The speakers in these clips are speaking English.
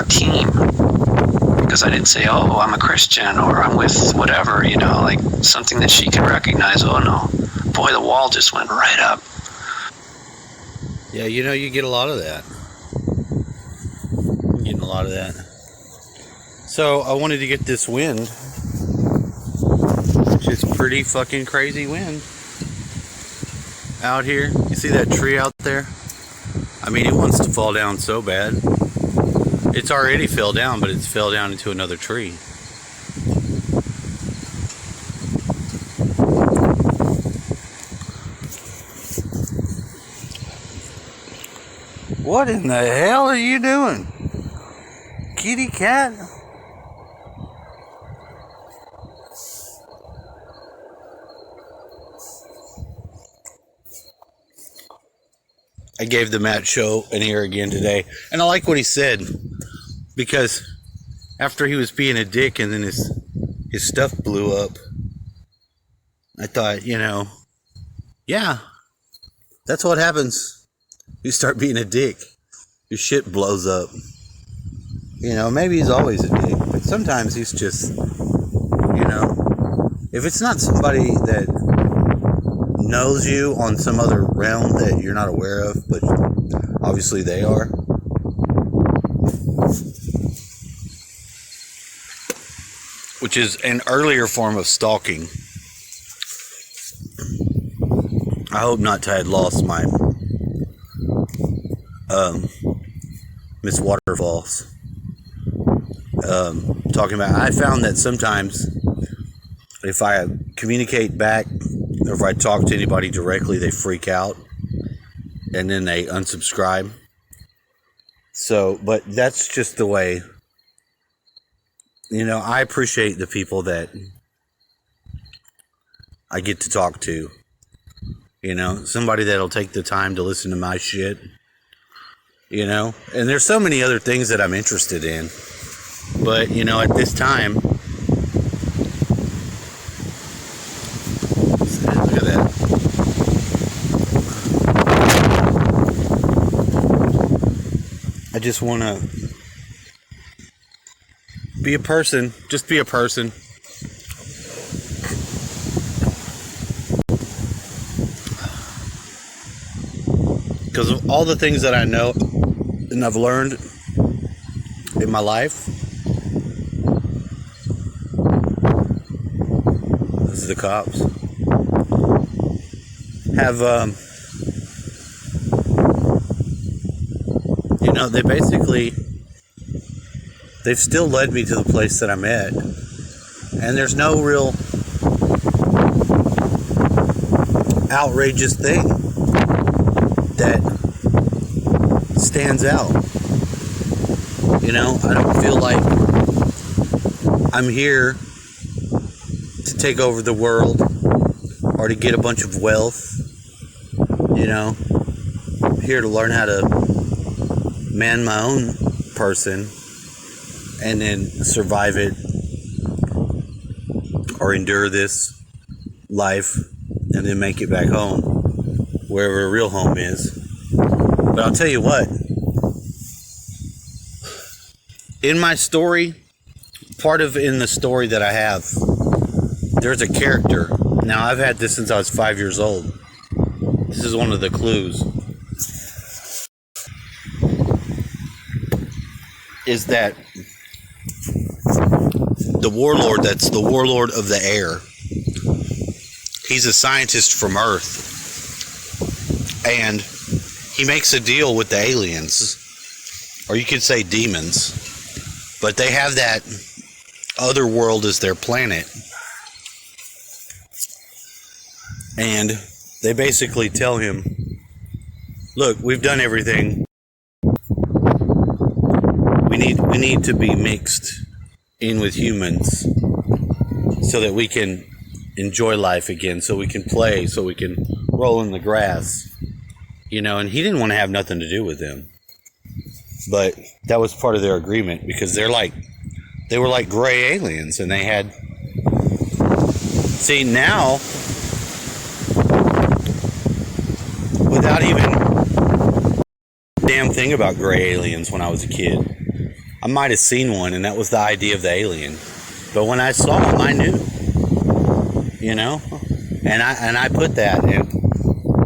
team. Because I didn't say, oh, I'm a Christian or I'm with whatever, like something that she could recognize. Oh no, boy, the wall just went right up. Yeah, you get a lot of that. You're getting a lot of that. So I wanted to get this wind. It's pretty fucking crazy wind out here. You see that tree out there? I mean, it wants to fall down so bad. It's already fell down, but it's fell down into another tree. What in the hell are you doing? Kitty cat? I gave the Matt Show an ear again today, and I like what he said, because after he was being a dick and then his stuff blew up, I thought, yeah, that's what happens. You start being a dick, your shit blows up. Maybe he's always a dick, but sometimes he's just, if it's not somebody that knows you on some other realm that you're not aware of, but obviously they are, which is an earlier form of stalking. I hope not to have lost my Miss Waterfalls. Talking about, I found that sometimes if I communicate back or if I talk to anybody directly, they freak out and then they unsubscribe. So, but that's just the way, I appreciate the people that I get to talk to. Somebody that'll take the time to listen to my shit. And there's so many other things that I'm interested in. But, at this time, look at that. I just want to be a person. Just be a person. Because of all the things that I know and I've learned in my life, this is the cops, have, they've still led me to the place that I'm at. And there's no real outrageous thing that stands out. I don't feel like I'm here to take over the world or to get a bunch of wealth. I'm here to learn how to man my own person and then survive it or endure this life and then make it back home, wherever a real home is. But I'll tell you what, in my story, in the story that I have, there's a character. Now, I've had this since I was 5 years old. This is one of the clues. Is that the warlord that's the warlord of the air, he's a scientist from Earth. And he makes a deal with the aliens, or you could say demons, but they have that other world as their planet. And they basically tell him, look, we've done everything. We need to be mixed in with humans so that we can enjoy life again, so we can play, so we can roll in the grass. And he didn't want to have nothing to do with them. But that was part of their agreement, because they were like gray aliens, and they had, see, now, without even damn thing about gray aliens when I was a kid. I might have seen one, and that was the idea of the alien. But when I saw him, I knew, you know, and I put that, and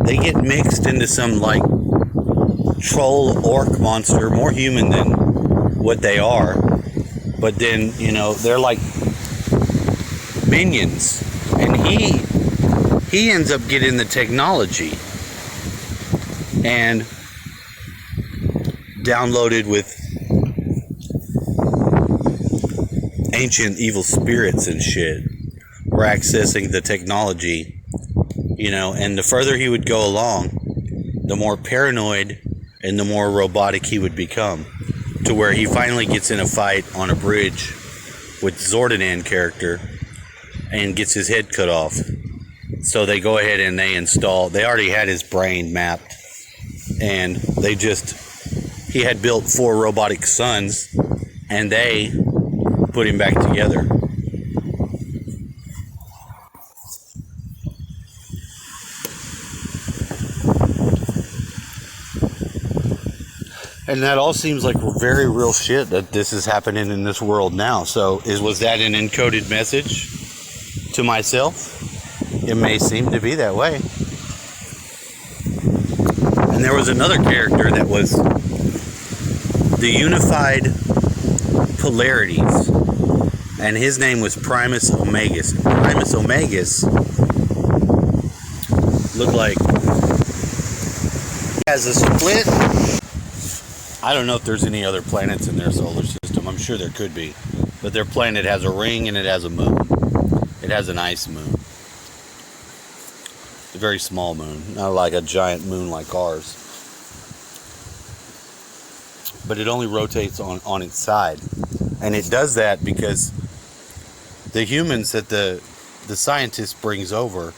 they get mixed into some like troll orc monster, more human than what they are. But then, you know, they're like minions, and he ends up getting the technology and downloaded with ancient evil spirits and shit. We're accessing the technology, you know, and the further he would go along, the more paranoid and the more robotic he would become, to where he finally gets in a fight on a bridge with Zordanan character and gets his head cut off. So they go ahead and they already had his brain mapped, and he had built 4 robotic sons, and they put him back together. And that all seems like very real shit that this is happening in this world now. So was that an encoded message to myself? It may seem to be that way. And there was another character that was the unified polarities, and his name was Primus Omegus. Primus Omegus looked like he has a split. I don't know if there's any other planets in their solar system. I'm sure there could be. But their planet has a ring and it has a moon. It has an ice moon. A very small moon. Not like a giant moon like ours. But it only rotates on its side. And it does that because the humans that the scientist brings over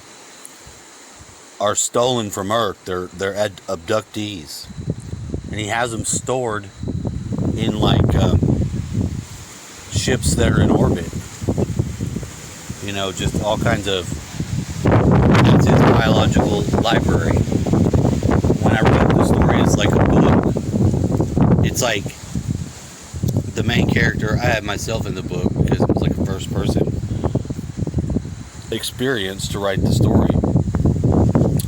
are stolen from Earth. They're abductees. And he has them stored in like ships that are in orbit. You know, just all kinds of. It's his biological library. When I read the story, it's like a book. It's like the main character. I had myself in the book because it was like a first person experience to write the story.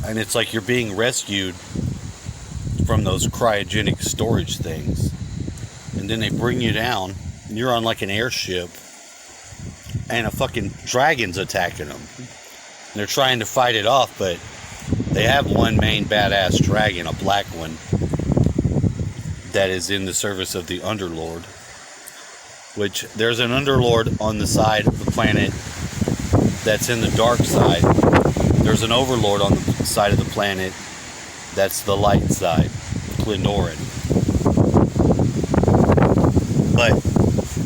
And it's like you're being rescued from those cryogenic storage things, and then they bring you down, and you're on like an airship, and a fucking dragon's attacking them. And they're trying to fight it off, but they have one main badass dragon, a black one, that is in the service of the Underlord. Which there's an Underlord on the side of the planet that's in the dark side. There's an Overlord on the side of the planet that's the light side, Clindoran. But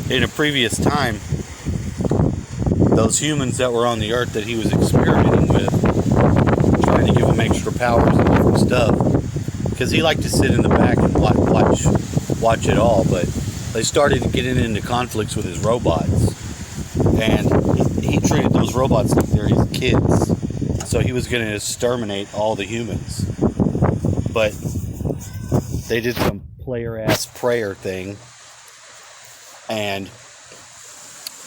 in a previous time, those humans that were on the Earth that he was experimenting with, trying to give them extra powers and different stuff, because he liked to sit in the back and watch it all, but they started getting into conflicts with his robots, and he treated those robots like they're his kids. So he was going to exterminate all the humans. But they did some player-ass prayer thing and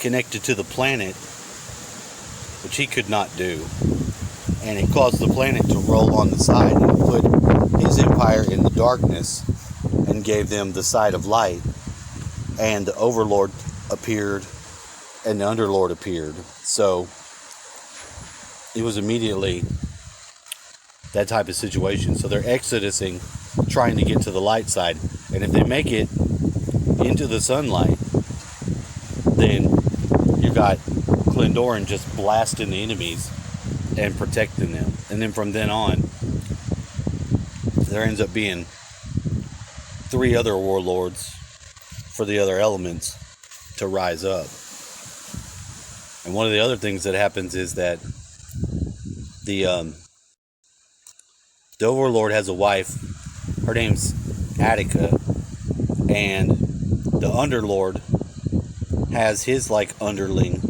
connected to the planet, which he could not do. And it caused the planet to roll on the side and put his empire in the darkness and gave them the side of light. And the Overlord appeared and the Underlord appeared. So it was immediately that type of situation. So they're exodusing, trying to get to the light side. And if they make it into the sunlight, then you got Clindoran just blasting the enemies and protecting them. And then from then on, there ends up being 3 other warlords for the other elements to rise up. And one of the other things that happens is that the Overlord has a wife. Her name's Attica, and the Underlord has his like underling,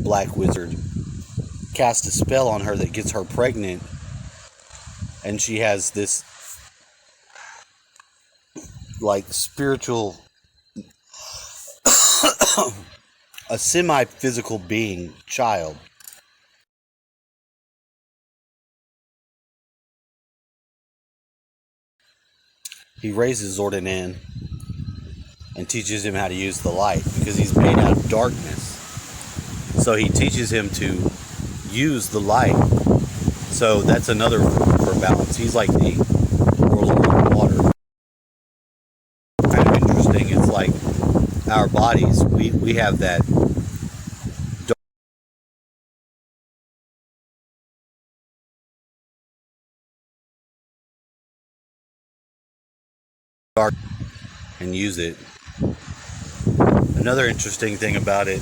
Black Wizard, cast a spell on her that gets her pregnant, and she has this like spiritual a semi-physical being, child. He raises Zordon in and teaches him how to use the light because he's made out of darkness. So he teaches him to use the light. So that's another for balance. He's like the warlord of water. Kind of interesting. It's like our bodies. We have that dark and use it. Another interesting thing about it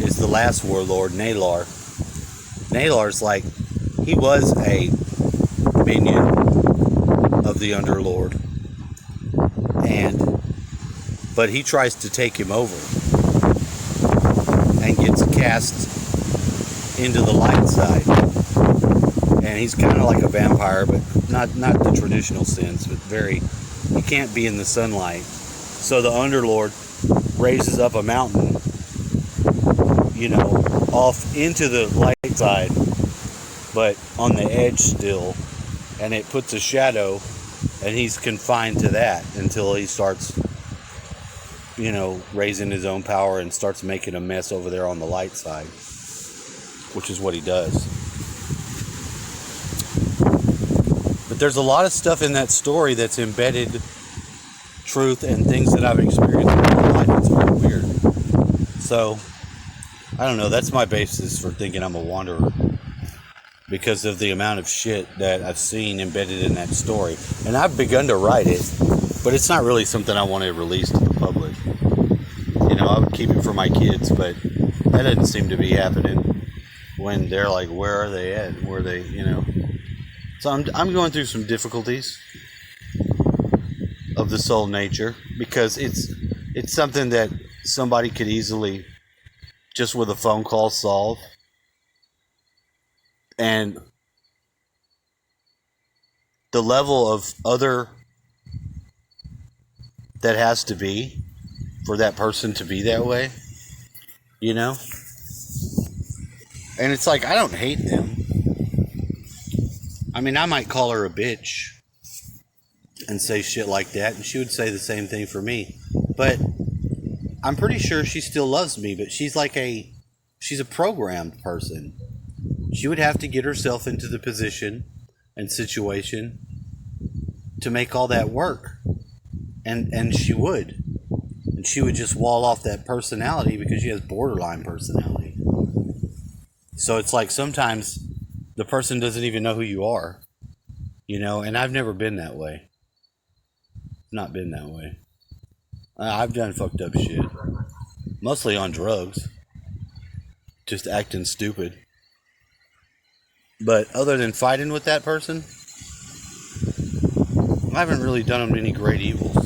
is the last warlord, Nalar. Nalar's like, he was a minion of the Underlord, but he tries to take him over and gets cast into the light side. And he's kind of like a vampire, but not the traditional sense, but he can't be in the sunlight. So the Underlord raises up a mountain, off into the light side, but on the edge still, and it puts a shadow, and he's confined to that until he starts, raising his own power and starts making a mess over there on the light side, which is what he does. But there's a lot of stuff in that story that's embedded truth and things that I've experienced in my life. It's very weird. So, I don't know, that's my basis for thinking I'm a wanderer, because of the amount of shit that I've seen embedded in that story. And I've begun to write it, but it's not really something I want to release to the public. I would keep it for my kids, but that doesn't seem to be happening when they're like, where are they at? Where are they, So I'm going through some difficulties of the soul nature, because it's something that somebody could easily, just with a phone call, solve. And the level of other that has to be for that person to be that way, And it's like, I don't hate them. I mean, I might call her a bitch and say shit like that, and she would say the same thing for me. But I'm pretty sure she still loves me, but she's a programmed person. She would have to get herself into the position and situation to make all that work. And she would. And she would just wall off that personality because she has borderline personality. So it's like sometimes the person doesn't even know who you are. And I've never been that way. Not been that way. I've done fucked up shit. Mostly on drugs. Just acting stupid. But other than fighting with that person, I haven't really done them any great evils.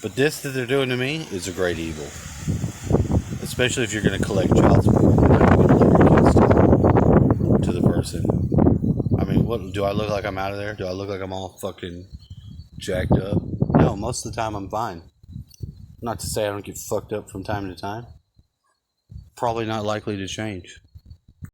But this that they're doing to me is a great evil. Especially if you're going to collect child support. You're not going to let your kids talk to the person. I mean, what do I look like? I'm out of there? Do I look like I'm all fucking jacked up? No, most of the time I'm fine. Not to say I don't get fucked up from time to time. Probably not likely to change.